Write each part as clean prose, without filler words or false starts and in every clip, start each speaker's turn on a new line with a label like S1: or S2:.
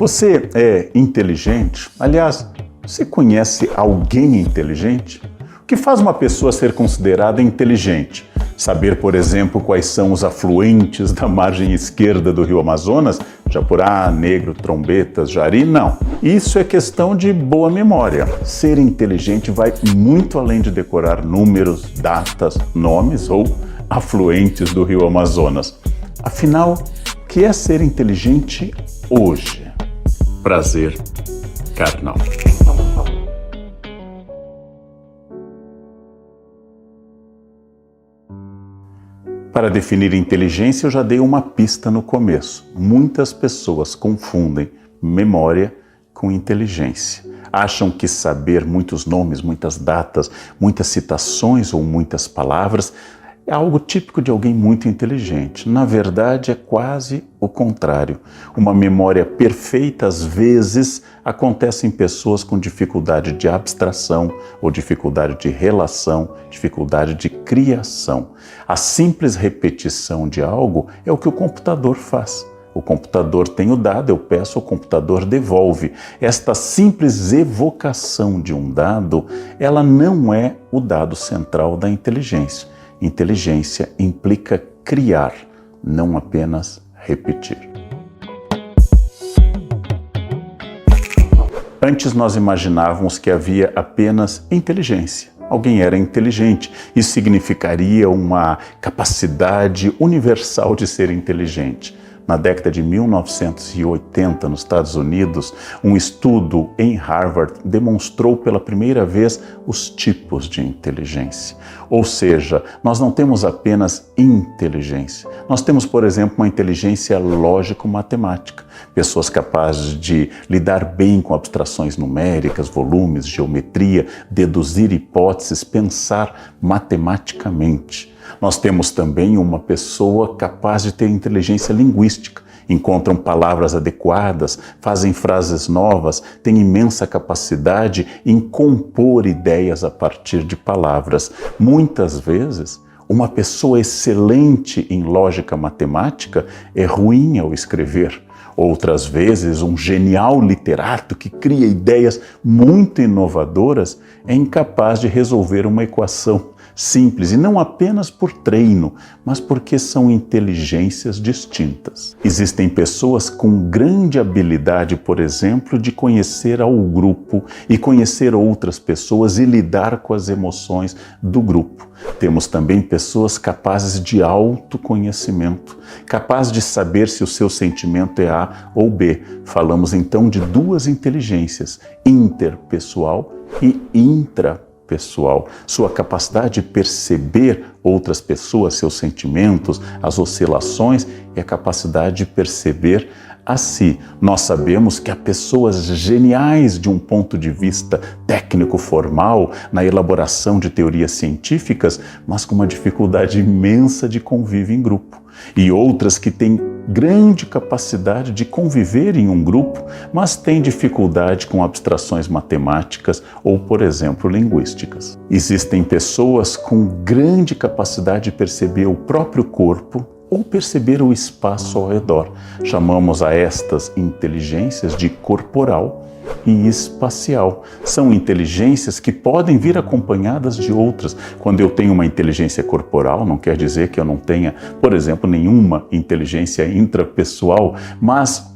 S1: Você é inteligente? Aliás, você conhece alguém inteligente? O que faz uma pessoa ser considerada inteligente? Saber, por exemplo, quais são os afluentes da margem esquerda do rio Amazonas? Japurá, Negro, Trombetas, Jari? Não. Isso é questão de boa memória. Ser inteligente vai muito além de decorar números, datas, nomes ou afluentes do rio Amazonas. Afinal, o que é ser inteligente hoje? Prazer carnal. Para definir inteligência, eu já dei uma pista no começo. Muitas pessoas confundem memória com inteligência. Acham que saber muitos nomes, muitas datas, muitas citações ou muitas palavras é algo típico de alguém muito inteligente. Na verdade, é quase o contrário. Uma memória perfeita, às vezes, acontece em pessoas com dificuldade de abstração ou dificuldade de relação, dificuldade de criação. A simples repetição de algo é o que o computador faz. O computador tem o dado, eu peço, o computador devolve. Esta simples evocação de um dado, ela não é o dado central da inteligência. Inteligência implica criar, não apenas repetir. Antes nós imaginávamos que havia apenas inteligência. Alguém era inteligente. Isso significaria uma capacidade universal de ser inteligente. Na década de 1980, nos Estados Unidos, um estudo em Harvard demonstrou pela primeira vez os tipos de inteligência. Ou seja, nós não temos apenas inteligência. Nós temos, por exemplo, uma inteligência lógico-matemática. Pessoas capazes de lidar bem com abstrações numéricas, volumes, geometria, deduzir hipóteses, pensar matematicamente. Nós temos também uma pessoa capaz de ter inteligência linguística. Encontram palavras adequadas, fazem frases novas, têm imensa capacidade em compor ideias a partir de palavras. Muitas vezes, uma pessoa excelente em lógica matemática é ruim ao escrever. Outras vezes, um genial literato que cria ideias muito inovadoras é incapaz de resolver uma equação simples, e não apenas por treino, mas porque são inteligências distintas. Existem pessoas com grande habilidade, por exemplo, de conhecer ao grupo e conhecer outras pessoas e lidar com as emoções do grupo. Temos também pessoas capazes de autoconhecimento, capazes de saber se o seu sentimento é A ou B. Falamos então de duas inteligências, interpessoal e intrapessoal. Sua capacidade de perceber outras pessoas, seus sentimentos, as oscilações e a capacidade de perceber a si. Nós sabemos que há pessoas geniais de um ponto de vista técnico-formal, na elaboração de teorias científicas, mas com uma dificuldade imensa de convívio em grupo. E outras que têm grande capacidade de conviver em um grupo, mas têm dificuldade com abstrações matemáticas ou, por exemplo, linguísticas. Existem pessoas com grande capacidade de perceber o próprio corpo ou perceber o espaço ao redor. Chamamos a estas inteligências de corporal e espacial. São inteligências que podem vir acompanhadas de outras. Quando eu tenho uma inteligência corporal, não quer dizer que eu não tenha, por exemplo, nenhuma inteligência intrapessoal, mas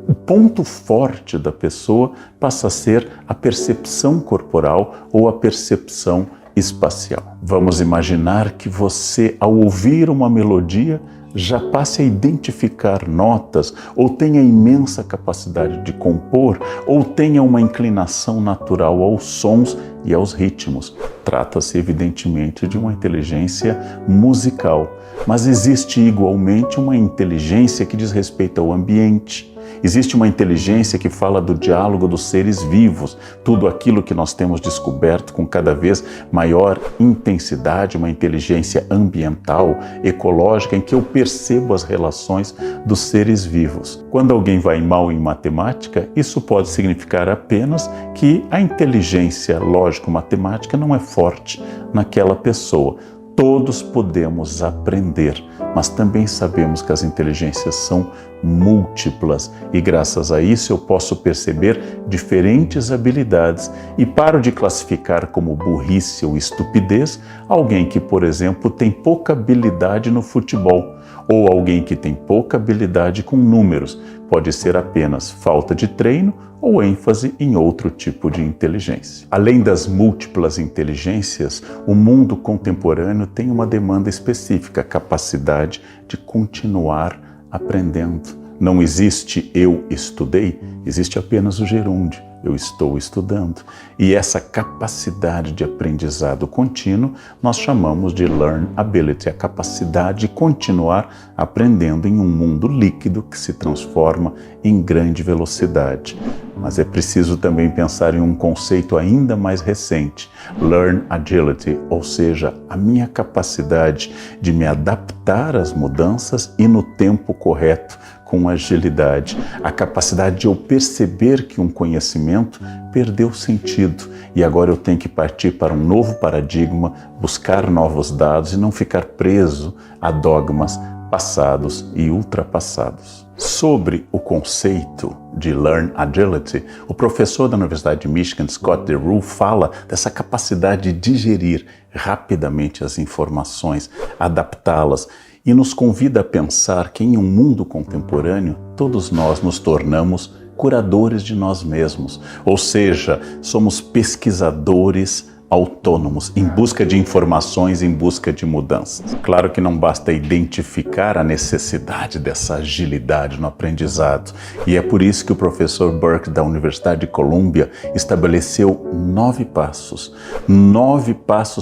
S1: o ponto forte da pessoa passa a ser a percepção corporal ou a percepção espacial. Vamos imaginar que você, ao ouvir uma melodia, já passe a identificar notas, ou tenha imensa capacidade de compor, ou tenha uma inclinação natural aos sons e aos ritmos. Trata-se, evidentemente, de uma inteligência musical, mas existe igualmente uma inteligência que diz respeito ao ambiente. Existe uma inteligência que fala do diálogo dos seres vivos, tudo aquilo que nós temos descoberto com cada vez maior intensidade, uma inteligência ambiental, ecológica, em que eu percebo as relações dos seres vivos. Quando alguém vai mal em matemática, isso pode significar apenas que a inteligência lógico-matemática não é forte naquela pessoa. Todos podemos aprender, mas também sabemos que as inteligências são múltiplas e graças a isso eu posso perceber diferentes habilidades e paro de classificar como burrice ou estupidez alguém que, por exemplo, tem pouca habilidade no futebol ou alguém que tem pouca habilidade com números. Pode ser apenas falta de treino ou ênfase em outro tipo de inteligência. Além das múltiplas inteligências, o mundo contemporâneo tem uma demanda específica, a capacidade de continuar aprendendo. Não existe eu estudei, existe apenas o gerúndio. Eu estou estudando. E essa capacidade de aprendizado contínuo nós chamamos de learnability, a capacidade de continuar aprendendo em um mundo líquido que se transforma em grande velocidade. Mas é preciso também pensar em um conceito ainda mais recente, learn agility, ou seja, a minha capacidade de me adaptar às mudanças e no tempo correto, com agilidade, a capacidade de eu perceber que um conhecimento perdeu sentido e agora eu tenho que partir para um novo paradigma, buscar novos dados e não ficar preso a dogmas passados e ultrapassados. Sobre o conceito de Learn Agility, o professor da Universidade de Michigan, Scott DeRue, fala dessa capacidade de digerir rapidamente as informações, adaptá-las, e nos convida a pensar que em um mundo contemporâneo, todos nós nos tornamos curadores de nós mesmos, ou seja, somos pesquisadores autônomos, em busca de informações, em busca de mudanças. Claro que não basta identificar a necessidade dessa agilidade no aprendizado, e é por isso que o professor Burke da Universidade de Columbia estabeleceu 9 passos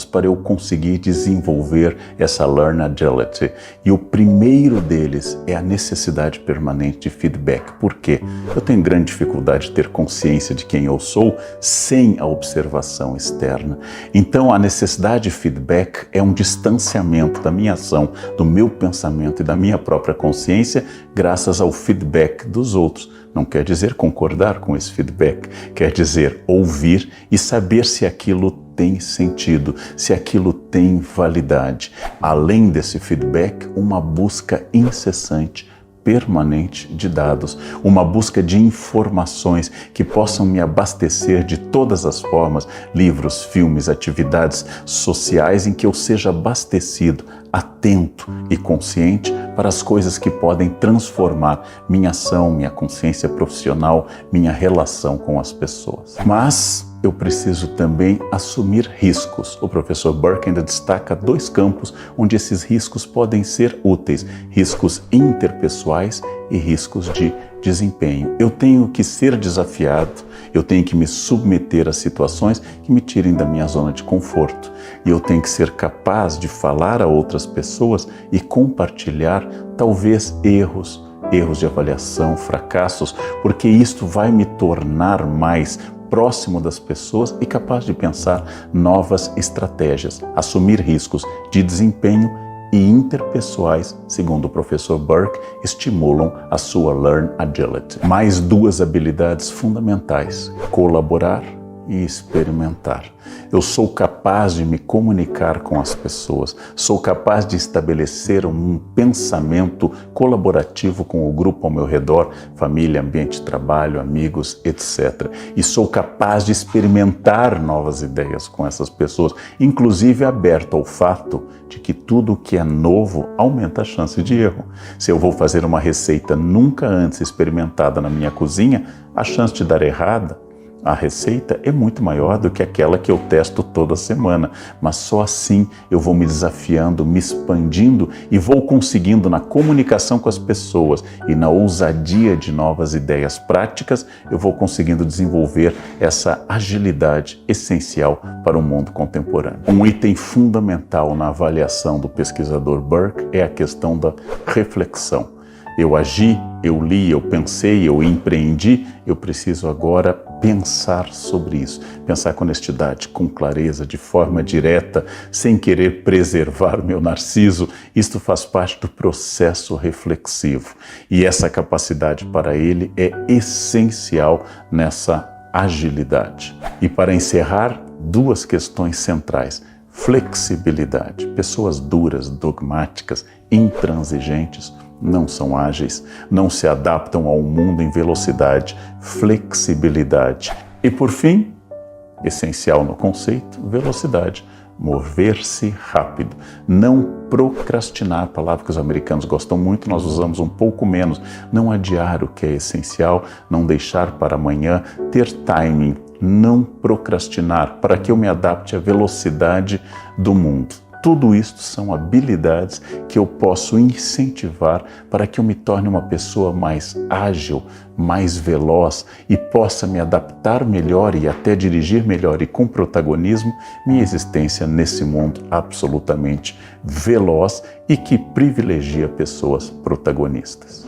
S1: para eu conseguir desenvolver essa Learn Agility. E o primeiro deles é a necessidade permanente de feedback. Por quê? Eu tenho grande dificuldade de ter consciência de quem eu sou sem a observação externa. Então, a necessidade de feedback é um distanciamento da minha ação, do meu pensamento e da minha própria consciência graças ao feedback dos outros. Não quer dizer concordar com esse feedback, quer dizer ouvir e saber se aquilo tem sentido, se aquilo tem validade. Além desse feedback, uma busca incessante, permanente de dados, uma busca de informações que possam me abastecer de todas as formas, livros, filmes, atividades sociais em que eu seja abastecido, atento e consciente para as coisas que podem transformar minha ação, minha consciência profissional, minha relação com as pessoas. Mas eu preciso também assumir riscos. O professor Burke ainda destaca 2 campos onde esses riscos podem ser úteis: riscos interpessoais e riscos de desempenho. Eu tenho que ser desafiado, eu tenho que me submeter a situações que me tirem da minha zona de conforto. E eu tenho que ser capaz de falar a outras pessoas e compartilhar talvez erros de avaliação, fracassos, porque isto vai me tornar mais próximo das pessoas e capaz de pensar novas estratégias, assumir riscos de desempenho e interpessoais, segundo o professor Burke, estimulam a sua Learn Agility. Mais 2 habilidades fundamentais: colaborar e experimentar. Eu sou capaz de me comunicar com as pessoas, sou capaz de estabelecer um pensamento colaborativo com o grupo ao meu redor, família, ambiente de trabalho, amigos, etc. E sou capaz de experimentar novas ideias com essas pessoas, inclusive aberto ao fato de que tudo o que é novo aumenta a chance de erro. Se eu vou fazer uma receita nunca antes experimentada na minha cozinha, a chance de dar errada a receita é muito maior do que aquela que eu testo toda semana, mas só assim eu vou me desafiando, me expandindo e vou conseguindo na comunicação com as pessoas e na ousadia de novas ideias práticas, eu vou conseguindo desenvolver essa agilidade essencial para o mundo contemporâneo. Um item fundamental na avaliação do pesquisador Burke é a questão da reflexão. Eu agi, eu li, eu pensei, eu empreendi, eu preciso agora pensar sobre isso. Pensar com honestidade, com clareza, de forma direta, sem querer preservar o meu narciso. Isto faz parte do processo reflexivo. E essa capacidade para ele é essencial nessa agilidade. E para encerrar, 2 questões centrais. Flexibilidade. Pessoas duras, dogmáticas, intransigentes não são ágeis, não se adaptam ao mundo em velocidade. Flexibilidade. E por fim, essencial no conceito, velocidade. Mover-se rápido, não procrastinar, palavra que os americanos gostam muito, nós usamos um pouco menos, não adiar o que é essencial, não deixar para amanhã, ter timing, não procrastinar, para que eu me adapte à velocidade do mundo. Tudo isto são habilidades que eu posso incentivar para que eu me torne uma pessoa mais ágil, mais veloz e possa me adaptar melhor e até dirigir melhor e com protagonismo minha existência nesse mundo absolutamente veloz e que privilegia pessoas protagonistas.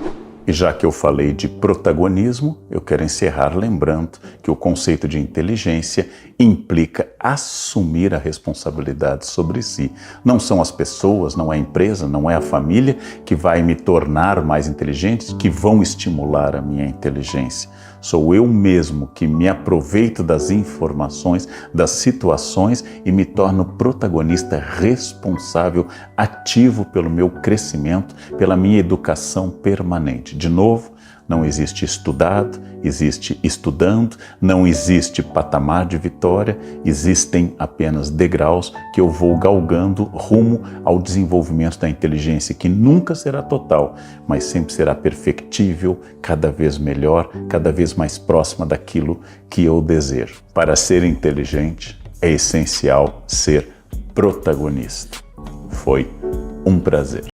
S1: E já que eu falei de protagonismo, eu quero encerrar lembrando que o conceito de inteligência implica assumir a responsabilidade sobre si. Não são as pessoas, não é a empresa, não é a família que vai me tornar mais inteligente, que vão estimular a minha inteligência. Sou eu mesmo que me aproveito das informações, das situações e me torno protagonista responsável, ativo pelo meu crescimento, pela minha educação permanente. De novo, não existe estudado, existe estudando, não existe patamar de vitória, existem apenas degraus que eu vou galgando rumo ao desenvolvimento da inteligência, que nunca será total, mas sempre será perfectível, cada vez melhor, cada vez mais próxima daquilo que eu desejo. Para ser inteligente, é essencial ser protagonista. Foi um prazer.